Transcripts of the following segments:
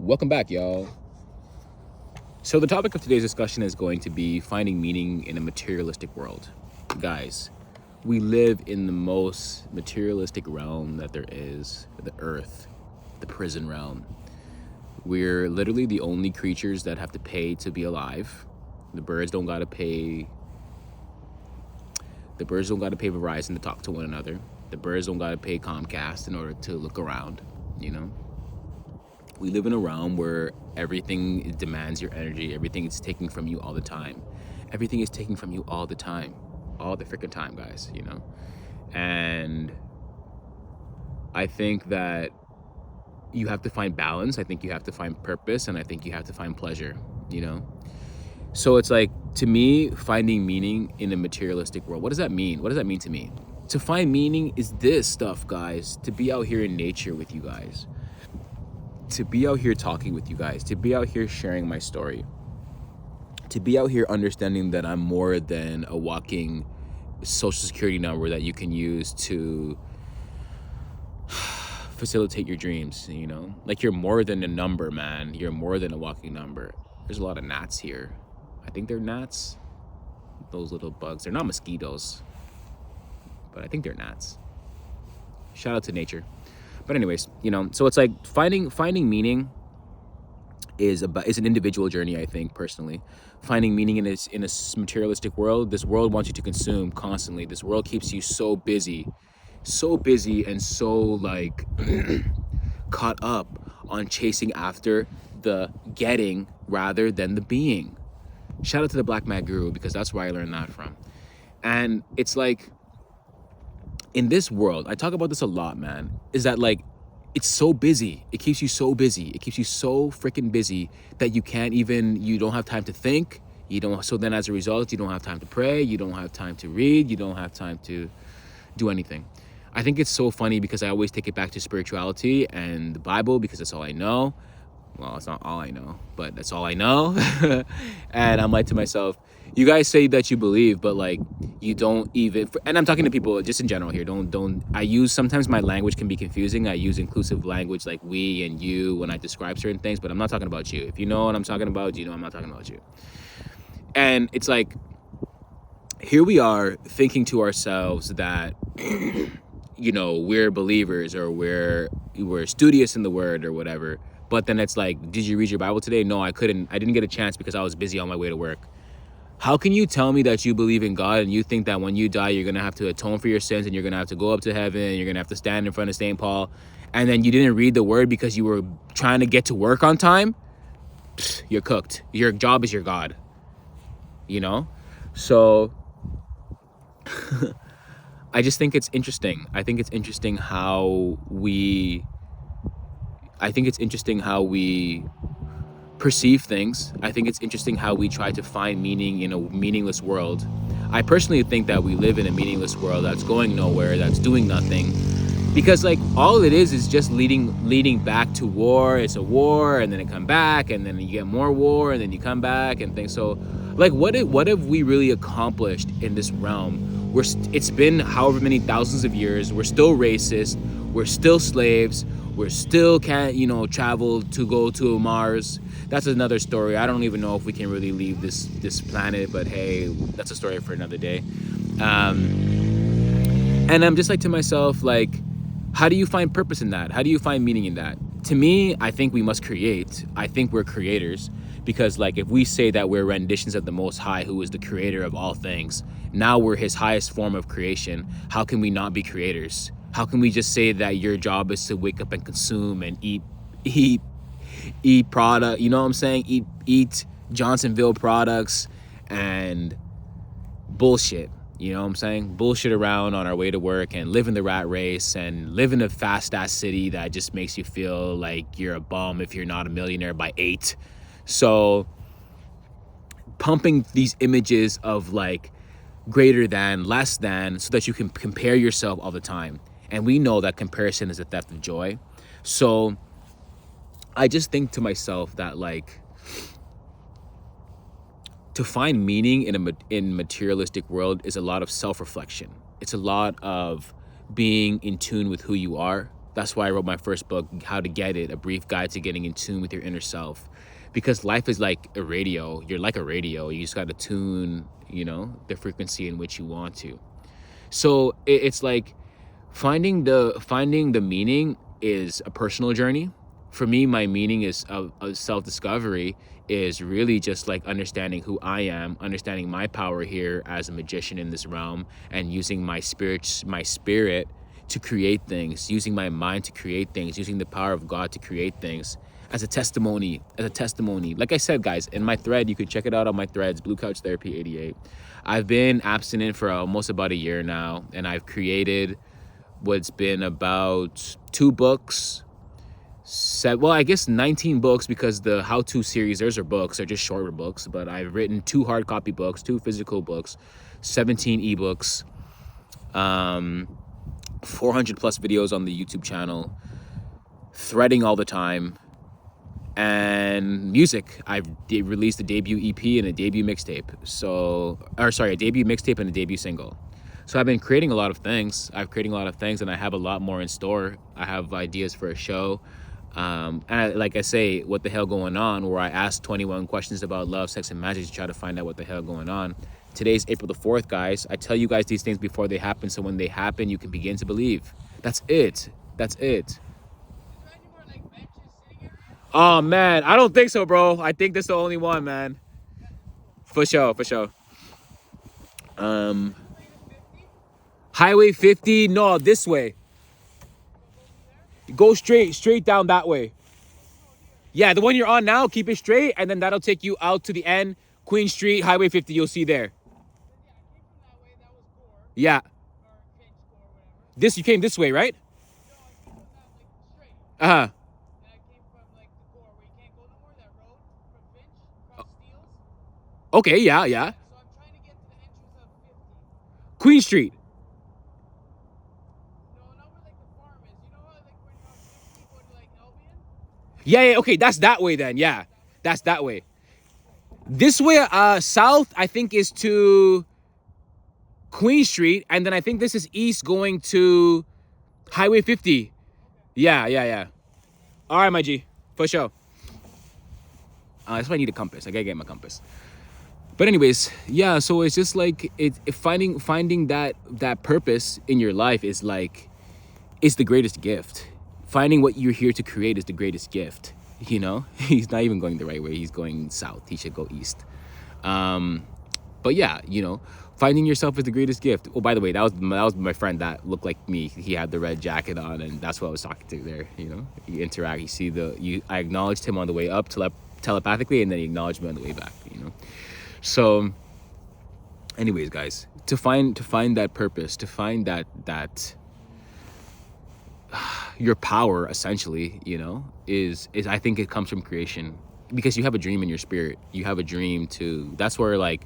Welcome back, y'all. So the topic of today's discussion is going to be finding meaning in a materialistic world. Guys, we live in the most materialistic realm that there is, the earth, the prison realm. We're literally the only creatures that have to pay to be alive. The birds don't gotta pay Verizon to talk to one another. The birds don't gotta pay Comcast in order to look around, you know? We live in a realm where everything demands your energy. Everything is taking from you all the time. Everything is taking from you all the time. All the freaking time, guys, you know? And I think that you have to find balance. I think you have to find purpose. And I think you have to find pleasure, you know? So it's like, to me, finding meaning in a materialistic world, what does that mean? What does that mean to me? To find meaning is this stuff, guys. To be out here in nature with you guys. To be out here talking with you guys, to be out here sharing my story, to be out here understanding that I'm more than a walking social security number that you can use to facilitate your dreams, you know? Like, you're more than a number, man. You're more than a walking number. There's a lot of gnats here. I think they're gnats. Those little bugs. They're not mosquitoes, but I think they're gnats. Shout out to nature. But anyways, you know, so it's like finding meaning is an individual journey, I think, personally. Finding meaning in a materialistic world. This world wants you to consume constantly. This world keeps you so busy and so like caught up on chasing after the getting rather than the being. Shout out to the Black Mad Guru, because that's where I learned that from. And it's like, in this world, I talk about this a lot, man, is that like, it's so busy. It keeps you so busy. It keeps you so freaking busy that you don't have time to think. So then as a result, you don't have time to pray. You don't have time to read. You don't have time to do anything. I think it's so funny because I always take it back to spirituality and the Bible, because that's all I know. Well, it's not all I know, but that's all I know. And I'm like to myself, you guys say that you believe, but like, you don't even, and I'm talking to people just in general here. Sometimes my language can be confusing. I use inclusive language like we and you when I describe certain things, but I'm not talking about you. If you know what I'm talking about, you know I'm not talking about you. And it's like, here we are thinking to ourselves that, you know, we're believers, or we're studious in the word or whatever. But then it's like, did you read your Bible today? No, I couldn't. I didn't get a chance because I was busy on my way to work. How can you tell me that you believe in God and you think that when you die, you're going to have to atone for your sins and you're going to have to go up to heaven and you're going to have to stand in front of St. Paul, and then you didn't read the word because you were trying to get to work on time? Pfft, you're cooked. Your job is your God, you know? So I just think it's interesting. I think it's interesting how we perceive things. I think it's interesting how we try to find meaning in a meaningless world. I personally think that we live in a meaningless world that's going nowhere, that's doing nothing. Because like, all it is just leading back to war. It's a war, and then it come back, and then you get more war, and then you come back and things. So like, what have we really accomplished in this realm? It's been however many thousands of years. We're still racist. We're still slaves. We're still can't, you know, travel to go to Mars. That's another story. I don't even know if we can really leave this planet, but hey, that's a story for another day. And I'm just like to myself, like, how do you find purpose in that? How do you find meaning in that? To me, I think we must create. I think we're creators, because like, if we say that we're renditions of the Most High, who is the creator of all things, now we're his highest form of creation. How can we not be creators? How can we just say that your job is to wake up and consume and eat product, you know what I'm saying? Eat Johnsonville products and bullshit, you know what I'm saying? Bullshit around on our way to work and live in the rat race and live in a fast ass city that just makes you feel like you're a bum if you're not a millionaire by 8. So pumping these images of like greater than, less than, so that you can compare yourself all the time. And we know that comparison is a theft of joy. So I just think to myself that like, to find meaning in materialistic world is a lot of self-reflection. It's a lot of being in tune with who you are, That's why I wrote my first book, How to Get It, A Brief Guide to Getting in Tune with Your Inner Self. Because life is like a radio. You're like a radio. You just got to tune, the frequency in which you want to. So it's like finding the meaning is a personal journey. For me, my meaning is of self-discovery is really just like understanding who I am, understanding my power here as a magician in this realm, and using my spirit to create things, using my mind to create things, using the power of God to create things as a testimony. Like I said, guys, in my thread, you could check it out on my threads, Blue Couch Therapy 88. I've been abstinent for almost about a year now, and I've created what's been about 2 books, I guess 19 books, because the how-to series, those are books, they're just shorter books, but I've written 2 hard copy books, 2 physical books, 17 ebooks, 400 plus videos on the YouTube channel, threading all the time, and music. I've released a debut EP and a debut mixtape. A debut mixtape and a debut single. So I've been creating a lot of things. And I have a lot more in store. I have ideas for a show. Like I say, what the hell going on, where I ask 21 questions about love, sex, and magic to try to find out what the hell going on. Today's April the 4th, guys. I tell you guys these things before they happen, so when they happen, you can begin to believe. That's it. Oh, man, I don't think so, bro. I think this is the only one, man. For sure. Highway 50, no, this way. Go straight down that way. Yeah, the one you're on now, keep it straight, and then that'll take you out to the end. Queen Street, Highway 50, you'll see there. Yeah. You came this way, right? Uh-huh. Okay, yeah. Queen Street. Yeah, okay, that's that way then. Yeah, that's that way. This way, south, I think, is to Queen Street, and then I think this is east going to Highway 50. Yeah. All right, my G, for sure. That's why I need a compass. I gotta get my compass. But anyways, yeah, so it's just like finding that purpose in your life is the greatest gift. Finding what you're here to create is the greatest gift. He's not even going the right way. He's going south. He should go east. But yeah, finding yourself is the greatest gift. Oh, by the way, that was my friend that looked like me. He had the red jacket on, and that's what I was talking to there. You interact. You see I acknowledged him on the way up telepathically, and then he acknowledged me on the way back. So, anyways, guys, to find that purpose, to find that your power, essentially, is I think it comes from creation, because you have a dream in your spirit. You have a dream to. That's where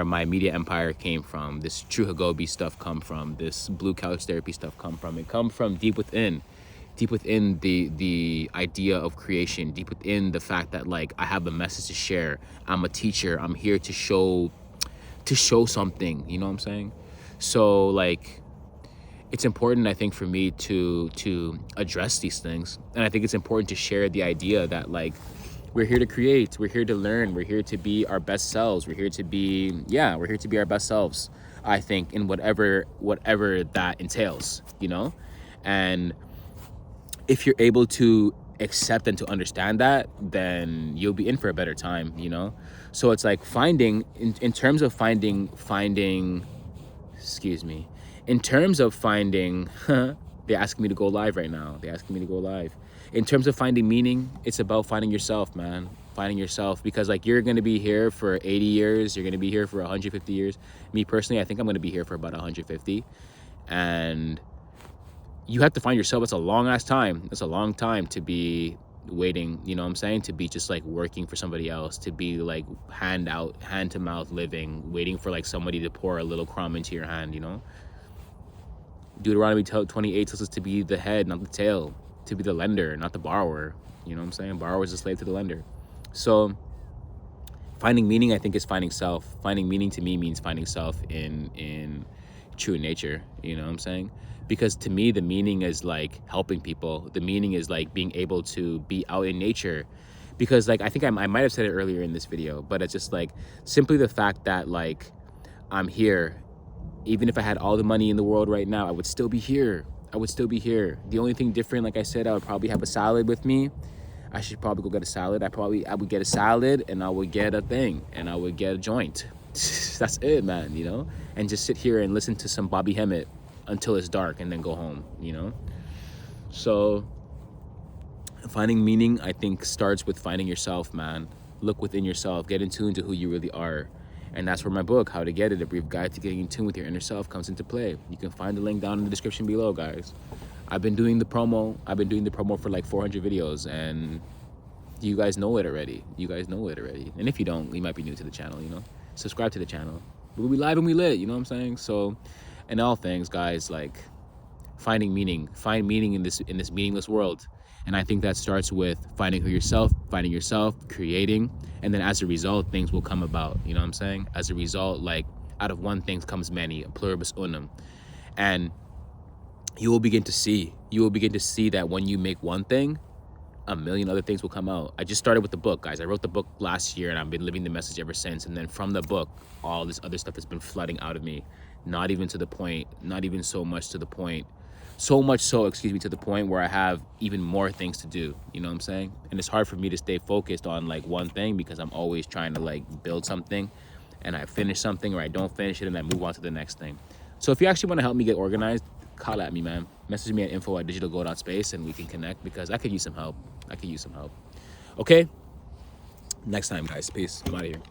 my media empire came from. This True Hagobi stuff come from. This Blue Couch Therapy stuff come from. It come from deep within the idea of creation, deep within the fact that I have a message to share. I'm a teacher. I'm here to show something. You know what I'm saying? So it's important, I think, for me to address these things, and I think it's important to share the idea that we're here to create, we're here to learn, we're here to be our best selves, we're here to be our best selves. I think in whatever that entails, and if you're able to accept and to understand that, then you'll be in for a better time, So it's finding, in terms of finding, excuse me, in terms of finding, they're asking me to go live right now. In terms of finding meaning, it's about finding yourself, man. Finding yourself, because you're going to be here for 80 years. You're going to be here for 150 years. Me personally, I think I'm going to be here for about 150. And you have to find yourself. It's a long ass time. It's a long time to be waiting, you know what I'm saying? To be just working for somebody else, to be hand to mouth living, waiting for somebody to pour a little crumb into your hand, Deuteronomy 28 tells us to be the head, not the tail, to be the lender, not the borrower. You know what I'm saying? Borrower is a slave to the lender. So finding meaning, I think, is finding self. Finding meaning to me means finding self in true nature, you know what I'm saying? Because to me, the meaning is like helping people. The meaning is like being able to be out in nature. Because like, I think I might have said it earlier in this video, but it's just like simply the fact that like I'm here. Even if I had all the money in the world right now, I would still be here. I would still be here. The only thing different, like I said, I would probably have a salad with me. I should probably go get a salad. I would get a salad, and I would get a thing, and I would get a joint. That's it, man, you know? And just sit here and listen to some Bobby Hemmett until it's dark and then go home, you know? So finding meaning, I think, starts with finding yourself, man. Look within yourself, get in tune to who you really are. And that's where my book, How to Get It, A Brief Guide to Getting in Tune with Your Inner Self, comes into play. You can find the link down in the description below, guys. I've been doing the promo. I've been doing the promo for like 400 videos, and you guys know it already. You guys know it already. And if you don't, you might be new to the channel, you know? Subscribe to the channel. We'll be live and we lit, you know what I'm saying? So, in all things, guys, like, finding meaning. Find meaning in this meaningless world. And I think that starts with finding yourself, creating, and then as a result, things will come about. You know what I'm saying? As a result, like, out of one thing comes many, a pluribus unum. And you will begin to see that when you make one thing, a million other things will come out. I just started with the book, guys. I wrote the book last year, and I've been living the message ever since. And then from the book, all this other stuff has been flooding out of me. Not even so much to the point where I have even more things to do. You know what I'm saying? And it's hard for me to stay focused on like one thing because I'm always trying to like build something, and I finish something or I don't finish it and I move on to the next thing. So if you actually want to help me get organized, call at me, man. Message me at info@digitalgold.space and we can connect because I could use some help. Okay? Next time, guys. Peace. I'm out of here.